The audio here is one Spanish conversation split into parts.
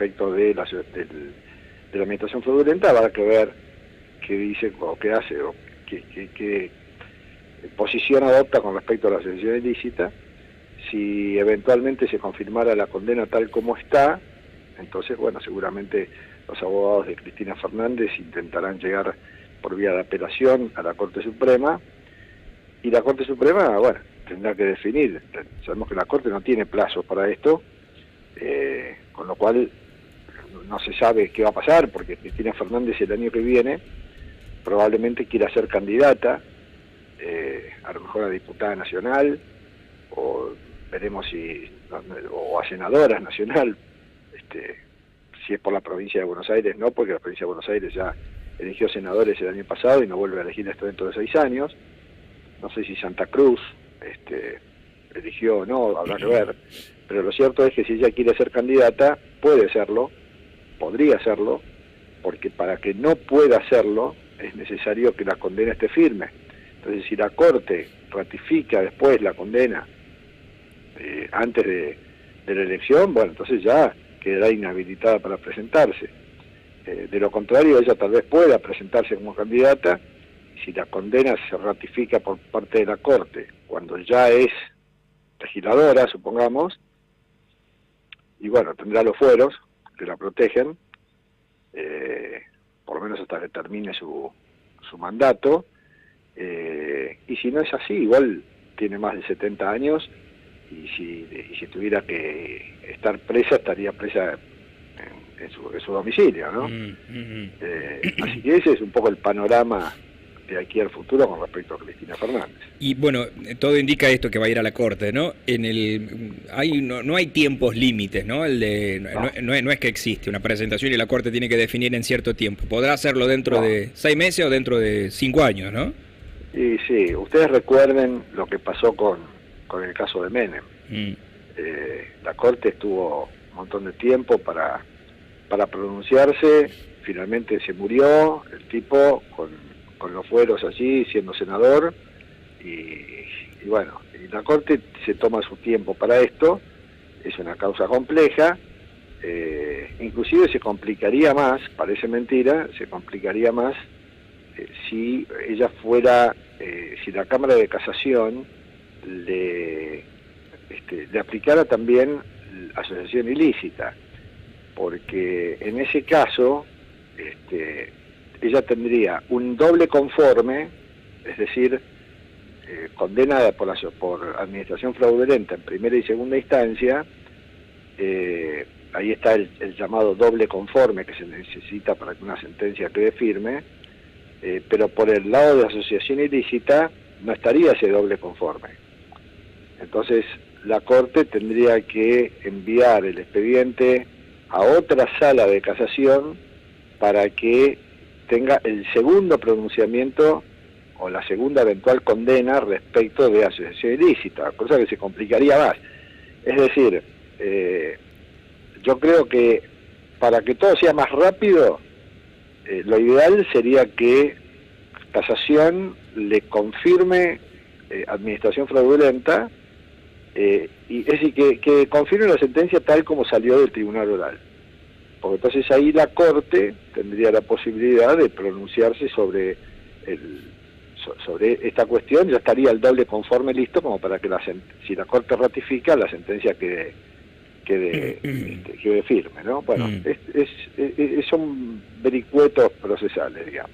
respecto de la administración fraudulenta. Habrá que ver qué dice o qué hace o qué posición adopta con respecto a la asociación ilícita. Si eventualmente se confirmara la condena tal como está, entonces, bueno, seguramente los abogados de Cristina Fernández intentarán llegar por vía de apelación a la Corte Suprema, y la Corte Suprema, bueno, tendrá que definir. Sabemos que la Corte no tiene plazos para esto, con lo cual no se sabe qué va a pasar, porque Cristina Fernández el año que viene probablemente quiera ser candidata, a lo mejor a diputada nacional, o veremos o a senadora nacional, si es por la provincia de Buenos Aires, no, porque la provincia de Buenos Aires ya eligió senadores el año pasado y no vuelve a elegir esto dentro de 6 años. No sé si Santa Cruz eligió o no, habrá que ver, pero lo cierto es que si ella quiere ser candidata, puede serlo, podría serlo, porque para que no pueda hacerlo es necesario que la condena esté firme. Entonces, si la Corte ratifica después la condena antes de la elección, bueno, entonces ya quedará inhabilitada para presentarse. De lo contrario, ella tal vez pueda presentarse como candidata. Si la condena se ratifica por parte de la Corte cuando ya es legisladora, supongamos, y bueno, tendrá los fueros que la protegen, por lo menos hasta que termine su mandato, y si no es así, igual tiene más de 70 años, y si tuviera que estar presa, estaría presa en su domicilio, ¿no? Así que ese es un poco el panorama de aquí al futuro con respecto a Cristina Fernández. Y bueno, todo indica esto, que va a ir a la Corte, ¿no? No hay tiempos límites, ¿no? No es que existe una presentación y la Corte tiene que definir en cierto tiempo. Podrá hacerlo dentro de 6 meses o dentro de 5 años, ¿no? Y sí, ustedes recuerden lo que pasó con el caso de Menem. La Corte estuvo un montón de tiempo para pronunciarse. Finalmente se murió el tipo con los fueros allí, siendo senador, y bueno, y la Corte se toma su tiempo para esto. Es una causa compleja, inclusive se complicaría más, parece mentira, se complicaría más si ella fuera, si la Cámara de Casación le aplicara también asociación ilícita, porque en ese caso ella tendría un doble conforme, es decir, condenada por administración fraudulenta en primera y segunda instancia. Ahí está el llamado doble conforme que se necesita para que una sentencia quede firme, pero por el lado de asociación ilícita no estaría ese doble conforme. Entonces la Corte tendría que enviar el expediente a otra sala de casación para que tenga el segundo pronunciamiento o la segunda eventual condena respecto de asociación ilícita, cosa que se complicaría más. Es decir, yo creo que para que todo sea más rápido, lo ideal sería que Casación le confirme administración fraudulenta, y es decir, que confirme la sentencia tal como salió del tribunal oral, porque entonces ahí la Corte tendría la posibilidad de pronunciarse sobre esta cuestión. Ya estaría el doble conforme listo como para que si la Corte ratifica, la sentencia quede firme, ¿no? Bueno, son vericuetos procesales, digamos.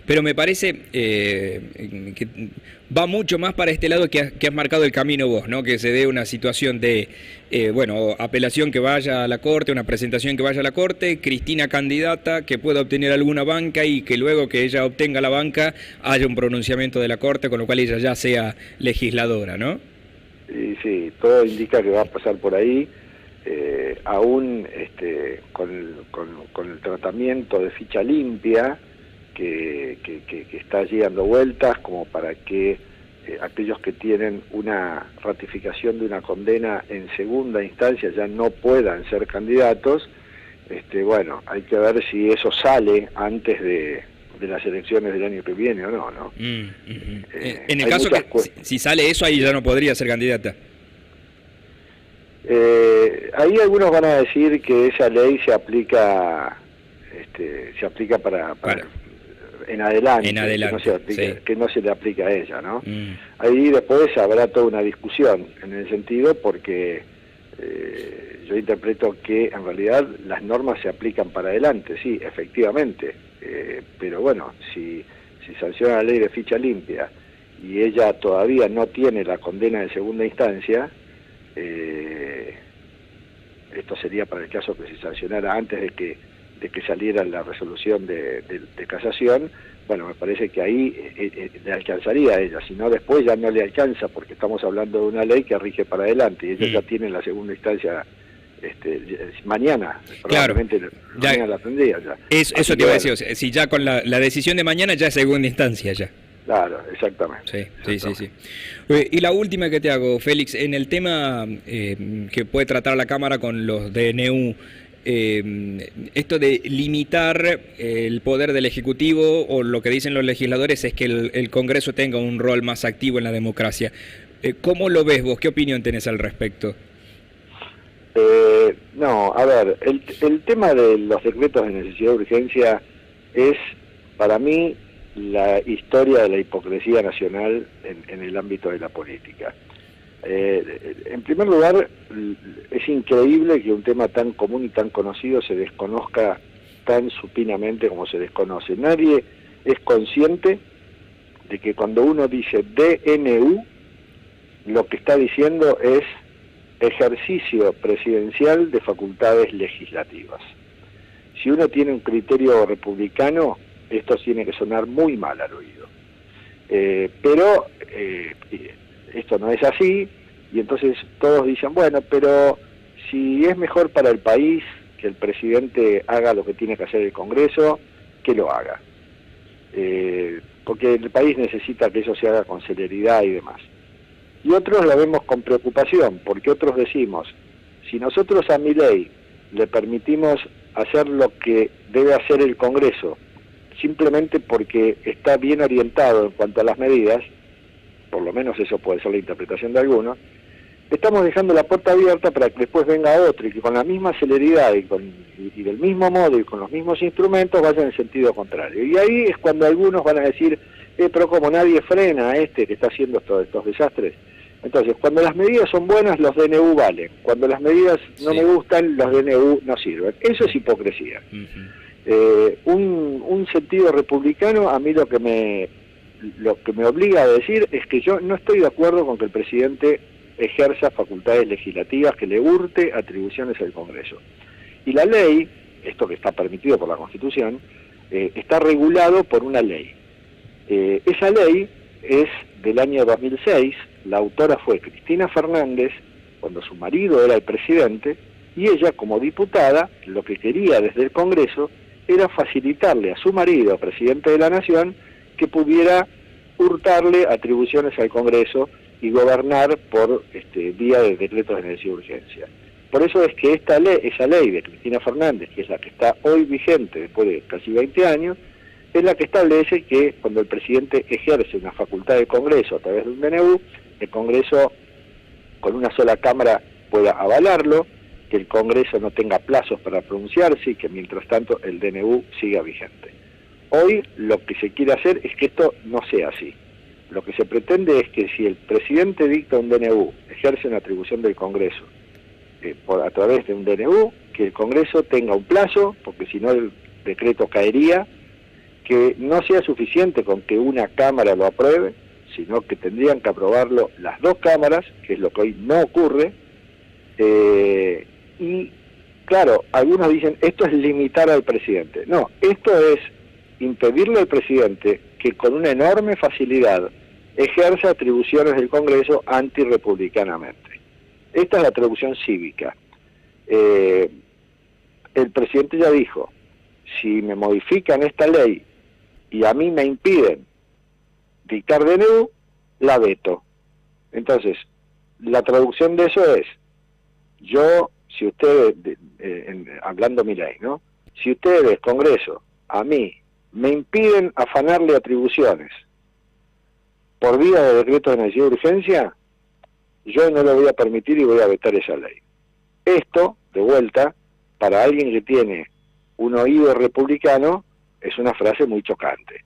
Pero me parece que va mucho más para este lado que has marcado el camino vos, ¿no? Que se dé una situación de, apelación que vaya a la Corte, una presentación que vaya a la Corte, Cristina candidata, que pueda obtener alguna banca y que luego que ella obtenga la banca haya un pronunciamiento de la Corte, con lo cual ella ya sea legisladora, ¿no? Y sí, todo indica que va a pasar por ahí. Aún con el tratamiento de ficha limpia que está allí dando vueltas, como para que aquellos que tienen una ratificación de una condena en segunda instancia ya no puedan ser candidatos. Bueno, hay que ver si eso sale antes de las elecciones del año que viene o no, ¿no? En el caso que si sale eso, ahí ya no podría ser candidata. Ahí algunos van a decir que esa ley se aplica para en adelante, que no se le aplica a ella, ¿no? Ahí después habrá toda una discusión en el sentido, porque yo interpreto que en realidad las normas se aplican para adelante, sí, efectivamente, pero bueno, si sanciona la ley de ficha limpia y ella todavía no tiene la condena de segunda instancia, esto sería para el caso que se sancionara antes de que saliera la resolución de casación. Bueno, me parece que ahí le alcanzaría a ella, si no después ya no le alcanza, porque estamos hablando de una ley que rige para adelante y ella ya tiene la segunda instancia mañana, probablemente mañana la tendría ya. Eso te iba a decir, si ya con la decisión de mañana ya es segunda instancia ya. Claro, exactamente. Sí. Y la última que te hago, Félix, en el tema que puede tratar la Cámara con los DNU, esto de limitar el poder del Ejecutivo, o lo que dicen los legisladores es que el Congreso tenga un rol más activo en la democracia. ¿Cómo lo ves vos? ¿Qué opinión tenés al respecto? No, a ver, el tema de los decretos de necesidad de urgencia es, para mí, la historia de la hipocresía nacional en el ámbito de la política. En primer lugar, es increíble que un tema tan común y tan conocido se desconozca tan supinamente como se desconoce. Nadie es consciente de que cuando uno dice DNU, lo que está diciendo es ejercicio presidencial de facultades legislativas. Si uno tiene un criterio republicano, esto tiene que sonar muy mal al oído. Pero esto no es así, y entonces todos dicen, bueno, pero si es mejor para el país que el presidente haga lo que tiene que hacer el Congreso, que lo haga. Porque el país necesita que eso se haga con celeridad y demás. Y otros lo vemos con preocupación, porque otros decimos, si nosotros a Milei le permitimos hacer lo que debe hacer el Congreso, simplemente porque está bien orientado en cuanto a las medidas, por lo menos eso puede ser la interpretación de algunos, estamos dejando la puerta abierta para que después venga otro y que con la misma celeridad y del mismo modo y con los mismos instrumentos vaya en el sentido contrario. Y ahí es cuando algunos van a decir, pero como nadie frena a este que está haciendo estos desastres. Entonces, cuando las medidas son buenas, los DNU valen. Cuando las medidas no me gustan, los DNU no sirven. Eso es hipocresía. Un sentido republicano, a mí lo que me obliga a decir es que yo no estoy de acuerdo con que el presidente ejerza facultades legislativas, que le hurte atribuciones al Congreso. Y la ley, esto que está permitido por la Constitución, está regulado por una ley. Esa ley es del año 2006, la autora fue Cristina Fernández, cuando su marido era el presidente, y ella, como diputada, lo que quería desde el Congreso era facilitarle a su marido, presidente de la Nación, que pudiera hurtarle atribuciones al Congreso y gobernar por vía de decretos de necesidad de urgencia. Por eso es que esa ley de Cristina Fernández, que es la que está hoy vigente después de casi 20 años, es la que establece que cuando el presidente ejerce una facultad del Congreso a través de un DNU, el Congreso con una sola Cámara pueda avalarlo, que el Congreso no tenga plazos para pronunciarse y que mientras tanto el DNU siga vigente. Hoy lo que se quiere hacer es que esto no sea así. Lo que se pretende es que si el presidente dicta un DNU, ejerce una atribución del Congreso a través de un DNU, que el Congreso tenga un plazo, porque si no el decreto caería, que no sea suficiente con que una Cámara lo apruebe, sino que tendrían que aprobarlo las dos cámaras, que es lo que hoy no ocurre, y claro, algunos dicen, esto es limitar al presidente. No, esto es impedirle al presidente que con una enorme facilidad ejerza atribuciones del Congreso antirrepublicanamente. Esta es la atribución cívica. El presidente ya dijo, si me modifican esta ley y a mí me impiden dictar DNU, la veto. Entonces, la traducción de eso es, si ustedes, hablando mi ley, ¿no? Si ustedes, Congreso, a mí, me impiden afanarle atribuciones por vía de decreto de necesidad de urgencia, yo no lo voy a permitir y voy a vetar esa ley. Esto, de vuelta, para alguien que tiene un oído republicano, es una frase muy chocante.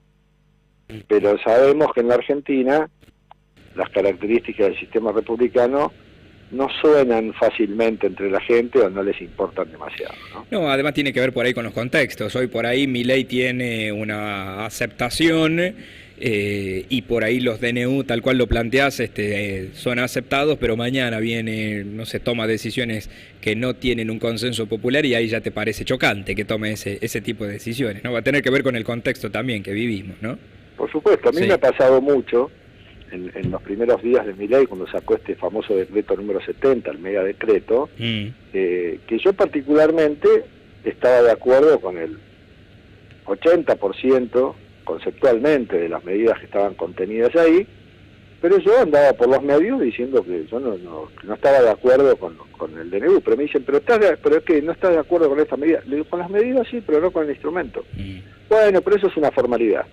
Pero sabemos que en la Argentina las características del sistema republicano no suenan fácilmente entre la gente o no les importan demasiado, ¿no? No, además tiene que ver por ahí con los contextos. Hoy por ahí Milei tiene una aceptación y por ahí los DNU, tal cual lo planteás, son aceptados, pero mañana viene, no sé, toma decisiones que no tienen un consenso popular y ahí ya te parece chocante que tome ese tipo de decisiones, ¿no? Va a tener que ver con el contexto también que vivimos, ¿no? Por supuesto, a mí Sí. me ha pasado mucho en los primeros días de Milei, cuando sacó este famoso decreto número 70, el mega decreto, que yo particularmente estaba de acuerdo con el 80% conceptualmente de las medidas que estaban contenidas ahí, pero yo andaba por los medios diciendo que yo no estaba de acuerdo con el DNU, pero me dicen, pero es que no estás de acuerdo con esta medida. Le digo, con las medidas sí, pero no con el instrumento. Bueno, pero eso es una formalidad.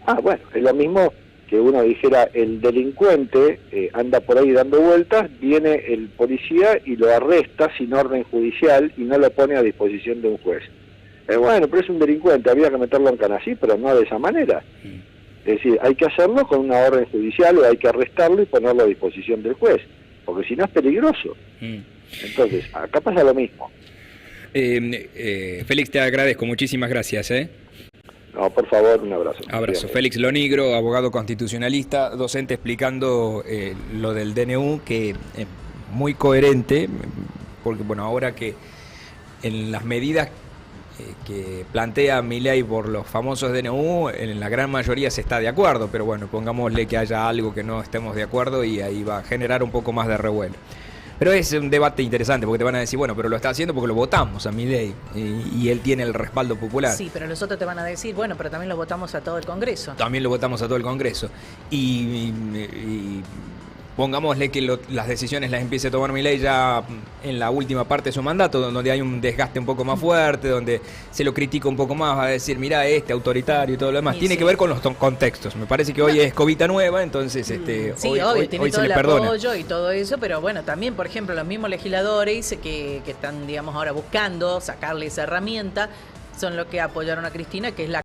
Ah, bueno, es lo mismo que uno dijera, el delincuente anda por ahí dando vueltas, viene el policía y lo arresta sin orden judicial y no lo pone a disposición de un juez. Bueno, pero es un delincuente, había que meterlo en cana, sí, pero no de esa manera. Es decir, hay que hacerlo con una orden judicial o hay que arrestarlo y ponerlo a disposición del juez, porque si no es peligroso. Entonces, acá pasa lo mismo. Félix, te agradezco, muchísimas gracias. No, por favor, un abrazo. Abrazo. Félix Lonigro, abogado constitucionalista, docente, explicando lo del DNU, que es muy coherente, porque bueno, ahora que en las medidas que plantea Milei por los famosos DNU, en la gran mayoría se está de acuerdo, pero bueno, pongámosle que haya algo que no estemos de acuerdo y ahí va a generar un poco más de revuelo. Pero es un debate interesante porque te van a decir, bueno, pero lo está haciendo porque lo votamos a Milei y él tiene el respaldo popular. Sí, pero los otros te van a decir, bueno, pero también lo votamos a todo el Congreso. También lo votamos a todo el Congreso. Y pongámosle que las decisiones las empiece a tomar Milei ya en la última parte de su mandato, donde hay un desgaste un poco más fuerte, donde se lo critica un poco más, va a decir, mirá, autoritario y todo lo demás. Tiene que ver con los contextos. Me parece que hoy es covita nueva, entonces sí, hoy tiene todo se el le perdona. apoyo y todo eso, pero bueno, también, por ejemplo, los mismos legisladores que están, digamos, ahora buscando sacarle esa herramienta, son los que apoyaron a Cristina, que es la